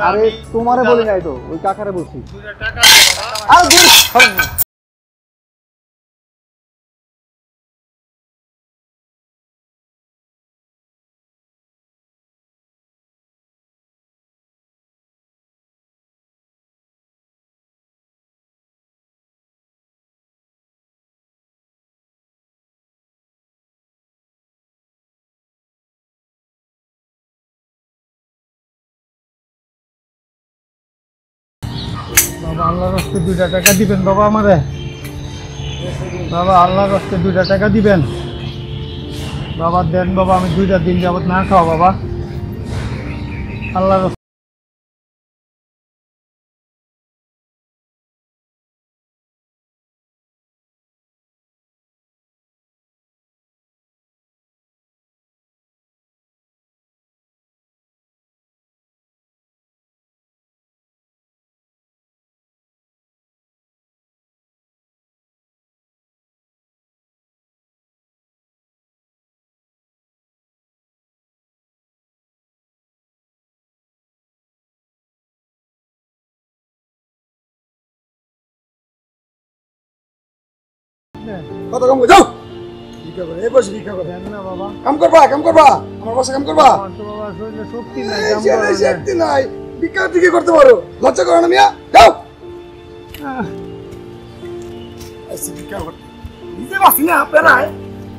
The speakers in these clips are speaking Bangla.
আরে তোমারে বলি নাই তো, ওই কাকারে বলছি। বাবা আল্লাহর রাস্তে 2টা টাকা দিবেন বাবা আমারে। বাবা আল্লাহর রাস্তে 2টা টাকা দিবেন বাবা, দেন বাবা, আমি 2টা দিন যাবত না খাও বাবা। আল্লাহর কত কাম যাও ভিক্ষা করে এই বসে ভিক্ষা করে দেন না বাবা। কাম করবা আমার বাসা কাম করবা আমার তো বাবা শরীরে শক্তি নাই, কাম এই করার শক্তি নাই, ভিক্ষা থেকে করতে পারো, লজ্জা করো না মিয়া, যাও আইসি ভিক্ষা করতে নিজে বাসি না পেরায়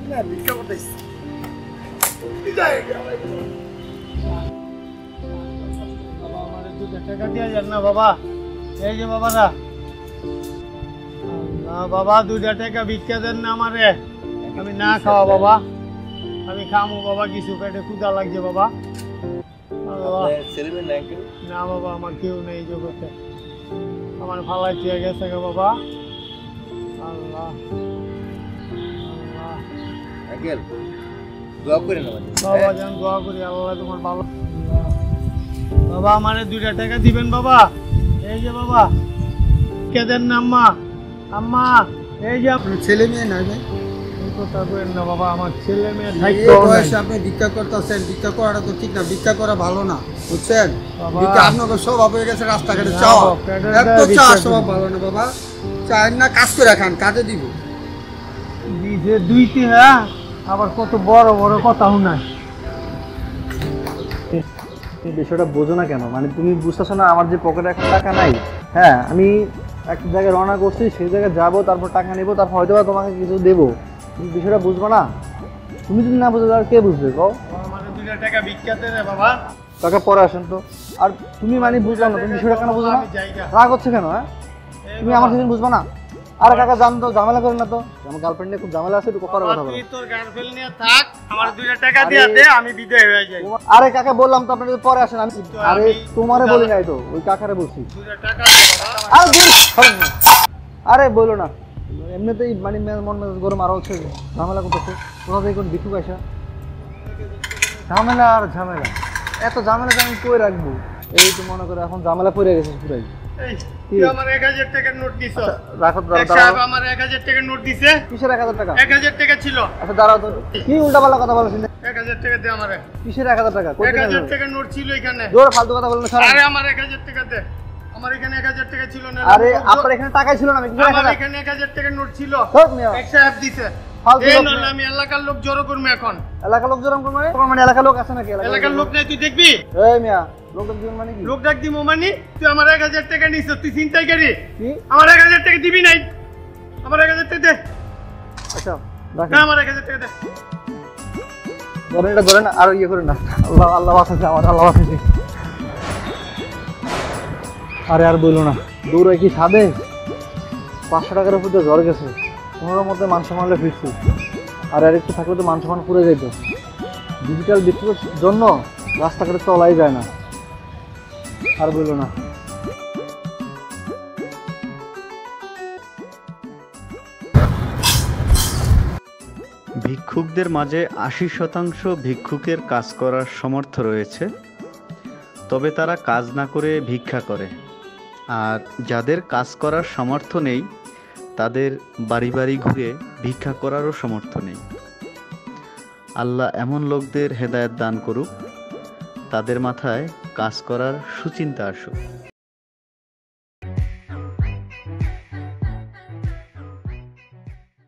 না ভিক্ষা করতে আইসি বাবা আমারে 2টা টাকা দিয়ে যান না বাবা। এই যে বাবারা, না বাবা 2টা টাকা ভিক্ষা দেন না আমারে, আমি না খাওয়া বাবা, আমি খামু বাবা, কিছু পেটে ক্ষুধা লাগছে বাবা। না বাবা আমার কেউ নেই জগতে, আমার ফালাই চেয়ে গেছে গো বাবা। আল্লাহ বাবা যেন দোয়া করি, আল্লাহ তোমার ভালো। বাবা আমারে 2টা টাকা দিবেন বাবা। এই যে বাবা কে দেন না আম্মা, আম্মা এই যে আপনার ছেলে মেয়ে নাই ভাই? এই কথা বলেন না বাবা, আমার ছেলে মেয়ে এই থাকতো বয়সে আপনি ভিক্ষা করতেছেন, ভিক্ষা করাটা তো ঠিক না, ভিক্ষা করা ভালো না, বুঝছেন? বাবা। ভিক্ষা আপনাকে স্বভাব হয়ে গেছে রাস্তাঘাটে চাওয়া, পেটের এত দায়ে চাওয়া ভিক্ষা স্বভাব ভালো না বাবা। চায় না কাজ করে খান, কাজে দিব। দিছে 2টি, হ্যাঁ আবার কত বড় বড় কথা শুনায়। তুমি বিষয়টা বোঝো না কেন? মানে তুমি বুঝতেছো না আমার যে পকেটে একটা টাকা নাই? হ্যাঁ আমি একটা জায়গায় রওনা করছি, সেই জায়গায় যাবো, তারপর টাকা নেবো, তারপর হয়তো বা তোমাকে কিছু দেবো। তুমি বিষয়টা বুঝবো না? তুমি যদি না বুঝো আর কে বুঝবে কও? আমার 2টা টাকা ভিক্ষা দে রে বাবা। টাকা পরে আসেন তো। আর তুমি মানে বুঝলাম না, তুমি বিষয়টা কেন বুঝো না? আমি জায়গা রাগ হচ্ছে কেন? হ্যাঁ তুমি আমার সেদিন বুঝবো না? আরে কাকা জান তো, ঝামেলা করেন না তো, আমার গার্লফ্রেন্ড নিয়ে খুব ঝামেলা আছে, একটু কথা বলো। তুই তোর গার্লফ্রেন্ড নিয়ে থাক, আমার 2টা টাকা দিয়ে দে, আমি বিদায় হয়ে যাই। আরে কাকা বললাম তো আপনাদের পরে আসেন। আমি আরে তোমারে বলি নাই তো, ওই কাকারে বলছি। 2টা টাকা দে বাবা। আরে বলো না, এমনিতেই মানে মন মেজাজ গরম, আরো হচ্ছে ঝামেলা করতেছে। কোথা থেকে কোন ভিক্ষুক আসা, ঝামেলা আর ঝামেলা, এত ঝামেলা আমি কই রাখবো? এই তো মনে করে এখন ঝামেলা পড়ে গেছে পুরাই। এই তুই আমার 1000 টাকার নোট দিছ। রাখো তো, সাহেব আমার 1000 টাকার নোট দিছে। কিসের 1000 টাকা? 1000 টাকা ছিল। আচ্ছা দাঁড়াও তো, কি উল্টাপাল্টা কথা বলছেন? 1000 টাকা দে আমারে। কিসের 1000 টাকা? 1000 টাকার নোট ছিল এখানে। জোর ফালতু কথা বলেন স্যার। আরে আমার 1000 টাকা দে, আমার এখানে 1000 টাকা ছিল না। আরে আপনার এখানে টাকাই ছিল না, আমি কিসের আমার 1000? এখানে 1000 টাকার নোট ছিল। সব মিয়া এক সাহেব দিছে। ফালতু এই লোক নলে না। আমি এলাকার লোক জড়ো করব এখন। এলাকার লোক জরম করবে মানে এলাকার লোক আছে নাকি? এলাকার লোক নাই তুই দেখবি? এই মিয়া লোক দিবেন মানে কি? লোক ডাক দিমু মানে তুই আমার 1000 টাকা নিছ, তুই চিন্তাই করি। কি? আমার 1000 টাকা দিবি নাই? আমার 1000 টাকা দে। আচ্ছা না রাখেন, আমার 1000 টাকা দে। ধরেন এটা ধরেন, আর ইয়ে করেন না। আল্লাহ আল্লাহ বাঁচাচ্ছে আমার, আল্লাহ বাঁচাচ্ছে। আরে আর বললো না, দৌড়ে কি সাদে 500 টাকার উপর দিয়ে জ্বর গেছে, কোনোর মধ্যে মান সম্মানলে ফিরছি। আর একটু থাকলে তো মান সম্মান পুড়ে যেত। ডিজিটাল বিপ্লবের জন্য রাস্তাঘাটে চলাই যায় না। আর বললো না। ভিক্ষুকদের মাঝে 80% ভিক্ষুকের কাজ করার সামর্থ্য রয়েছে, তবে তারা কাজ না করে ভিক্ষা করে। আর যাদের কাজ করার সামর্থ্য নেই তাদের বাড়ি বাড়ি ঘুরে ভিক্ষা করারও সামর্থ্য নেই। আল্লাহ এমন লোকদের হেদায়েত দান করুক, তাদের মাথায় কাজ করার সুচিন্তা আসুক।